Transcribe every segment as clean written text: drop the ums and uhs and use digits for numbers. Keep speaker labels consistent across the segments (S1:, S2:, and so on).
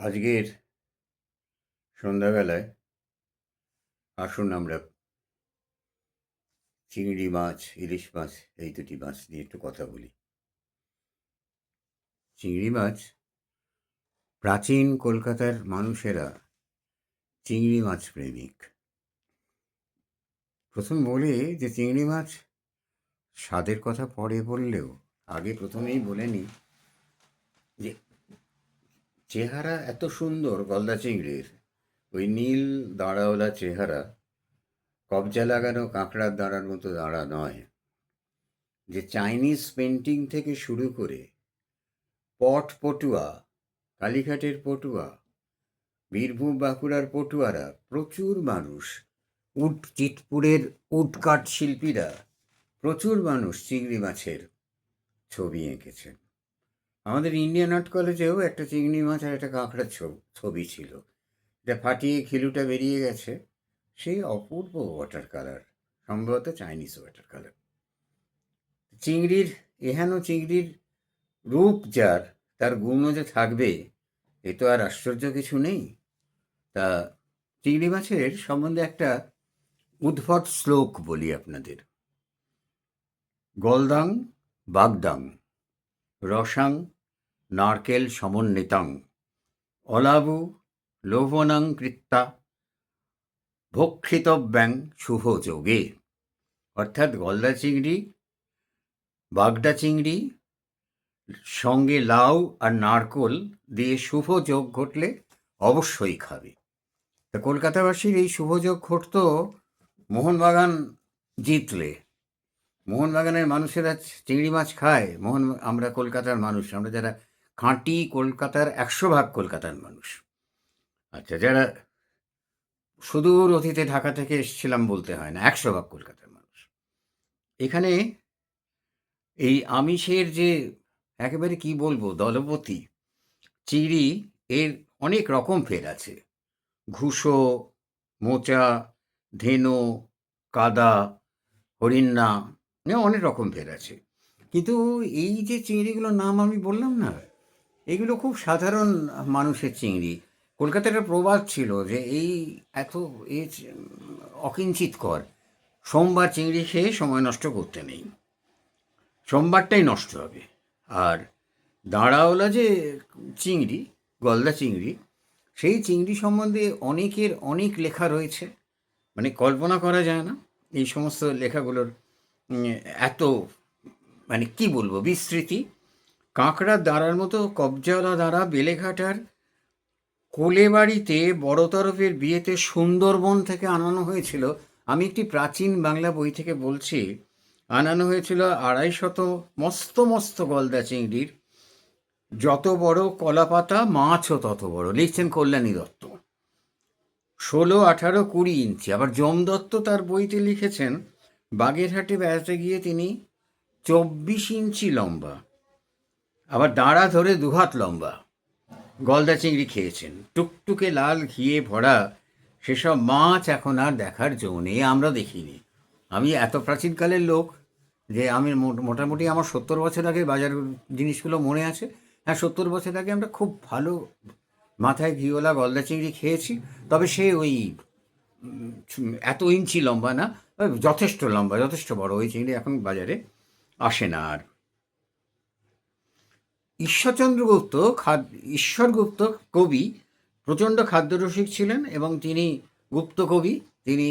S1: আজকের সন্ধ্যাবেলায় আসুন আমরা চিংড়ি মাছ, ইলিশ মাছ এই দুটি মাছ নিয়ে একটু কথা বলি। চিংড়ি মাছ, প্রাচীন কলকাতার মানুষেরা চিংড়ি মাছ প্রেমিক। প্রথম বলি যে চিংড়ি মাছ স্বাদের কথা পরে বললেও আগে প্রথমেই বলে নিই যে চেহারা এত সুন্দর গলদা চিংড়ির, ওই নীল দাঁড়াওয়ালা চেহারা, কবজা লাগানো কাঁকড়ার দাঁড়ার মতো দাঁড়া নয়। যে চাইনিজ পেন্টিং থেকে শুরু করে পট পটুয়া, কালীঘাটের পটুয়া, বীরভূম বাঁকুড়ার পটুয়ারা, প্রচুর মানুষ, চিতপুরের উডকাট শিল্পীরা, প্রচুর মানুষ চিংড়ি মাছের ছবি এঁকেছেন। আমাদের ইন্ডিয়ান আর্ট কলেজেও একটা চিংড়ি মাছ আর একটা কাঁকড়ার ছবি ছিল, এটা ফাটিয়ে খিলুটা বেরিয়ে গেছে। সেই অপূর্ব ওয়াটার কালার, সম্ভবত চাইনিজ ওয়াটার কালার। চিংড়ির, এহেন চিংড়ির রূপ যার, তার গুণও যে থাকবে এ তো আর আশ্চর্য কিছু নেই। তা চিংড়ি মাছের সম্বন্ধে একটা উদ্ভট শ্লোক বলি আপনাদের। গলদাং বাগদাং রসাং নারকেল সমন্বিতাং অলাবু লবণাং কৃত্তা ভক্ষিতব্যাং শুভ যোগে। অর্থাৎ গলদা চিংড়ি, বাগদা চিংড়ি সঙ্গে লাউ আর নারকোল দিয়ে শুভ যোগ ঘটলে অবশ্যই খাবে। তা কলকাতাবাসীর এই শুভযোগ ঘটত মোহনবাগান জিতলে। মোহনবাগানের মানুষেরা চিংড়ি মাছ খায়। আমরা কলকাতার মানুষ, আমরা যারা খাঁটি কলকাতার 100% কলকাতার মানুষ, আচ্ছা, যারা সুদূর অতীতে ঢাকা থেকে এসেছিলাম বলতে হয় না, 100% কলকাতার মানুষ। এখানে এই আমিষের যে একেবারে কি বলবো দলপতি চিংড়ি, এর অনেক রকম ফের আছে। ঘুষো, মোচা, ধেনো, কাদা, হরিণা, অনেক রকম ফের আছে। কিন্তু এই যে চিংড়িগুলোর নাম আমি বললাম না, এগুলো খুব সাধারণ মানুষের চিংড়ি। কলকাতার একটা প্রবাদ ছিল যে এই এত অকিঞ্চিতকর, সোমবার চিংড়ি খেয়ে সময় নষ্ট করতে নেই, সোমবারটাই নষ্ট হবে। আর দাঁড়াওয়ালা যে চিংড়ি, গলদা চিংড়ি, সেই চিংড়ি সম্বন্ধে অনেকের অনেক লেখা রয়েছে, মানে কল্পনা করা যায় না এই সমস্ত লেখাগুলোর এত, মানে কি বলবো, বিস্তৃতি। কাঁকড়ার দাঁড়ার মতো কবজাওয়ালা দাঁড়া বেলেঘাটার কোলে বাড়িতে বড় তরফের বিয়েতে সুন্দরবন থেকে আনানো হয়েছিল। আমি একটি প্রাচীন বাংলা বই থেকে বলছি, আনানো হয়েছিল 250 মস্ত মস্ত গলদা চিংড়ির, যত বড় কলাপাতা মাছও তত বড়। লিখছেন কল্যাণী দত্ত। 16, 18, 20 ইঞ্চি। আবার যম দত্ত তার বইতে লিখেছেন বাগেরহাটে বেড়াতে গিয়ে তিনি 24 ইঞ্চি লম্বা, আবার দাঁড়া ধরে 2 হাত লম্বা গলদা চিংড়ি খেয়েছেন। টুকটুকে লাল ঘিয়ে ভরা সেসব মাছ এখন আর দেখার জো নেই, আমরা দেখিনি। আমি এত প্রাচীনকালের লোক যে আমি মোটামুটি আমার 70 বছর আগে বাজার জিনিসগুলো মনে আছে। হ্যাঁ, 70 বছর আগে আমরা খুব ভালো মাথায় ঘিওলা গলদা চিংড়ি খেয়েছি। তবে সে ওই এত ইঞ্চি লম্বা না, যথেষ্ট লম্বা, যথেষ্ট বড়। ওই চিংড়ি এখন বাজারে আসে না আর। ঈশ্বরচন্দ্র গুপ্ত, ঈশ্বরগুপ্ত কবি প্রচণ্ড খাদ্যরসিক ছিলেন এবং তিনি গুপ্ত কবি। তিনি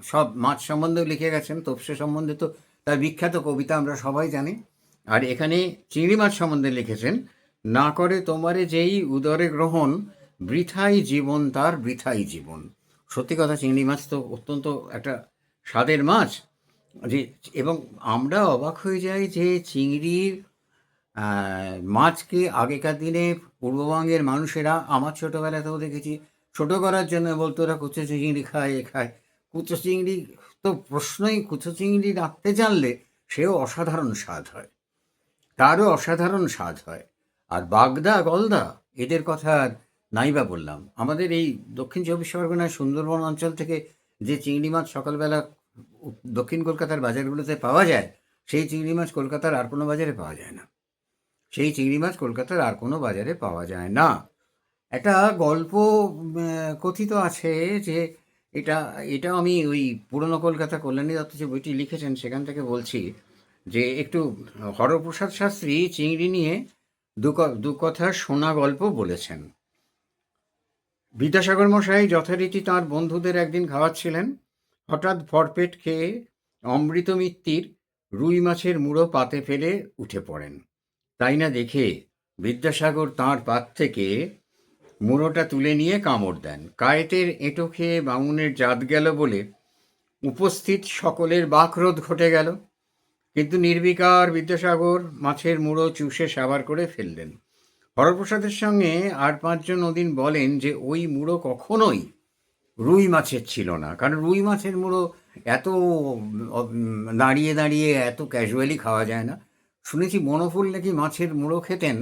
S1: সব মাছ সম্বন্ধেও লিখে গেছেন। তোপসে সম্বন্ধে তো তার বিখ্যাত কবিতা আমরা সবাই জানি। আর এখানে চিংড়ি মাছ সম্বন্ধে লিখেছেন, না করে তোমারে যেই উদরে গ্রহণ, বৃথাই জীবন তার, বৃথাই জীবন। সত্যি কথা, চিংড়ি মাছ তো অত্যন্ত একটা স্বাদের মাছ। যে এবং আমরা অবাক হয়ে যাই যে চিংড়ির মাছকে আগেকার দিনে পূর্ববঙ্গের মানুষেরা, আমার ছোটোবেলাতেও দেখেছি, ছোটো করার জন্য বলতো ওরা কুচো চিংড়ি খায়, এ খায়। কুচো চিংড়ি তো প্রশ্নই, কুচো চিংড়ি রাখতে জানলে সেও অসাধারণ স্বাদ হয়, তারও অসাধারণ স্বাদ হয়। আর বাগদা, গলদা, এদের কথা আর নাই বা বললাম। আমাদের এই দক্ষিণ 24 পরগনার সুন্দরবন অঞ্চল থেকে যে চিংড়ি মাছ সকালবেলা দক্ষিণ কলকাতার বাজারগুলোতে পাওয়া যায়, সেই চিংড়ি মাছ কলকাতার আর কোনো বাজারে পাওয়া যায় না। সেই চিংড়ি মাছ কলকাতার আর কোনো বাজারে পাওয়া যায় না। একটা গল্প কথিত আছে যে এটা এটা আমি ওই পুরনো কলকাতা কল্যাণী দত্ত যে বইটি লিখেছেন সেখান থেকে বলছি, যে একটু হরপ্রসাদ শাস্ত্রী চিংড়ি নিয়ে দু কথা শোনা গল্প বলেছেন। বিদ্যাসাগর মশাই যথারীতি তাঁর বন্ধুদের একদিন খাওয়াচ্ছিলেন। হঠাৎ ভরপেট খেয়ে অমৃত মিত্তির রুই মাছের মুড়ো পাতে ফেলে উঠে পড়েন। তাই না দেখে বিদ্যাসাগর তাঁর পাত থেকে মুড়োটা তুলে নিয়ে কামড় দেন। কায়েতের এঁটো খেয়ে বামুনের জাত গেল বলে উপস্থিত সকলের বাকরোধ ঘটে গেল। কিন্তু নির্বিকার বিদ্যাসাগর মাছের মুড়ো চুষে সাবার করে ফেললেন। হরপ্রসাদের সঙ্গে আর 5 জন ওদিন বলেন যে ওই মুড়ো কখনোই রুই মাছের ছিল না, কারণ রুই মাছের মুড়ো এত দাঁড়িয়ে দাঁড়িয়ে এত ক্যাজুয়ালি খাওয়া যায় না। শুনেছি বনফুল নাকি মাছের মুড়ো খেতেন,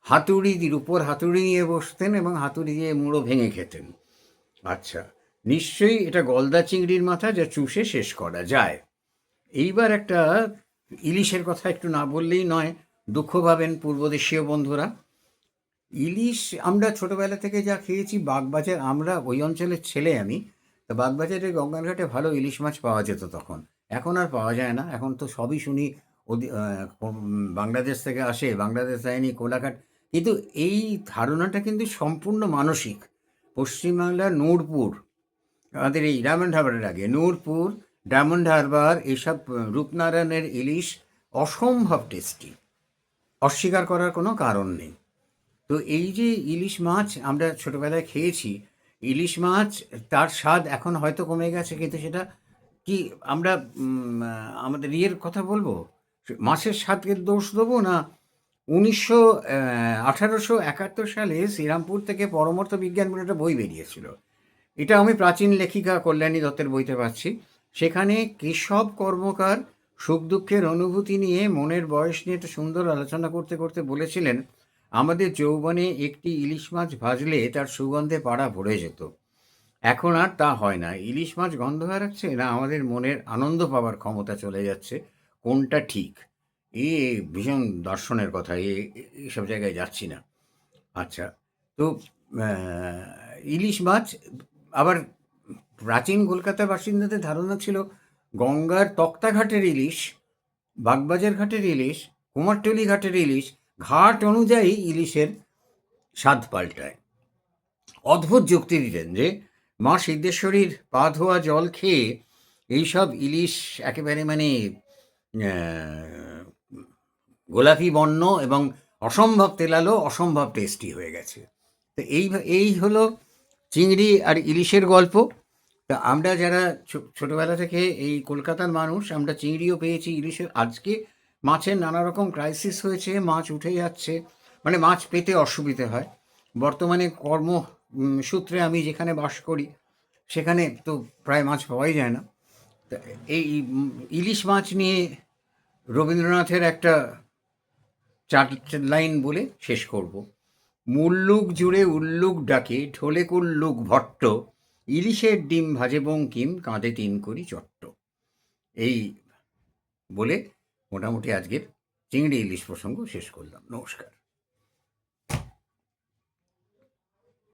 S1: হাতুড়ির উপর হাতুড়ি নিয়ে বসতেন এবং হাতুড়ি দিয়ে মুড়ো ভেঙে খেতেন। আচ্ছা, নিশ্চয়ই এটা গলদা চিংড়ির মাথা, যা চুষে শেষ করা যায়। এইবার একটা ইলিশের কথা একটু না বললেই নয়, দুঃখ পাবেন পূর্বদেশীয় বন্ধুরা। ইলিশ আমরা ছোটোবেলা থেকে যা খেয়েছি, বাগবাজার, আমরা ওই অঞ্চলের ছেলে আমি, তো বাগবাজারে গঙ্গার ঘাটে ভালো ইলিশ মাছ পাওয়া যেত তখন। এখন আর পাওয়া যায় না, এখন তো সবই শুনি বাংলাদেশ থেকে আসে, বাংলাদেশ যায়নি কোলাঘাট। কিন্তু এই ধারণাটা কিন্তু সম্পূর্ণ মানসিক। পশ্চিমবাংলার নূরপুর, আমাদের এই ডায়মন্ড হারবারের আগে নূরপুর, ডায়মন্ড হারবার, এইসব রূপনারায়ণের ইলিশ অসম্ভব টেস্টি, অস্বীকার করার কোনো কারণ নেই। তো এই যে ইলিশ মাছ আমরা ছোটোবেলায় খেয়েছি, ইলিশ মাছ তার স্বাদ এখন হয়তো কমে গেছে, কিন্তু সেটা কি আমরা আমাদের ইয়ের কথা বলবো, মাছের স্বাদকে দোষ দেবো না? 1871 সালে শ্রীরামপুর থেকে পরমার্থ বিজ্ঞান বলে একটা বই বেরিয়েছিল। এটা আমি প্রাচীন লেখিকা কল্যাণী দত্তের বইতে পাচ্ছি। সেখানে কেশব কর্মকার সুখ দুঃখের অনুভূতি নিয়ে, মনের বয়স নিয়ে একটা সুন্দর আলোচনা করতে করতে বলেছিলেন, আমাদের যৌবনে একটি ইলিশ মাছ ভাজলে তার সুগন্ধে পাড়া ভরে যেত। এখন আর তা হয় না। ইলিশ মাছ গন্ধ হারাচ্ছে, না আমাদের মনের আনন্দ পাওয়ার ক্ষমতা চলে যাচ্ছে? কোনটা ঠিক? এ ভীষণ দর্শনের কথা, এসব জায়গায় যাচ্ছি না। আচ্ছা, তো ইলিশ মাছ আবার প্রাচীন কলকাতার বাসিন্দাদের ধারণা ছিল গঙ্গার তক্তাঘাটের ইলিশ, বাগবাজার ঘাটের ইলিশ, কুমারটুলি ঘাটের ইলিশ, ঘাট অনুযায়ী ইলিশের স্বাদ পাল্টায়। অদ্ভুত যুক্তি দিতেন যে মা সিদ্ধেশ্বরীর পা ধোয়া জল খেয়ে এইসব ইলিশ একেবারে মানে গোলাপি বর্ণ এবং অসম্ভব তেলালো, অসম্ভব টেস্টি হয়ে গেছে। তো এই হলো চিংড়ি আর ইলিশের গল্প। তা আমরা যারা ছোটোবেলা থেকে এই কলকাতার মানুষ, আমরা চিংড়িও পেয়েছি, ইলিশের। আজকে মাছের নানা রকম ক্রাইসিস হয়েছে, মাছ উঠে যাচ্ছে, মানে মাছ পেতে অসুবিধে হয়। বর্তমানে সূত্রে আমি যেখানে বাস করি সেখানে তো প্রায় মাছ পাওয়াই যায় না। তা এই ইলিশ মাছ নিয়ে রবীন্দ্রনাথের একটা 4 লাইন বলে শেষ করব। মুল্লুক জুড়ে উল্লুক ডাকে, ঢোলে কুল্লুক ভট্ট, ইলিশের ডিম ভাজে বঙ্কিম, কাঁধে 3 কড়ি চট্ট। এই বলে মোটামুটি আজকের চিংড়ি ইলিশ প্রসঙ্গ শেষ করলাম। নমস্কার।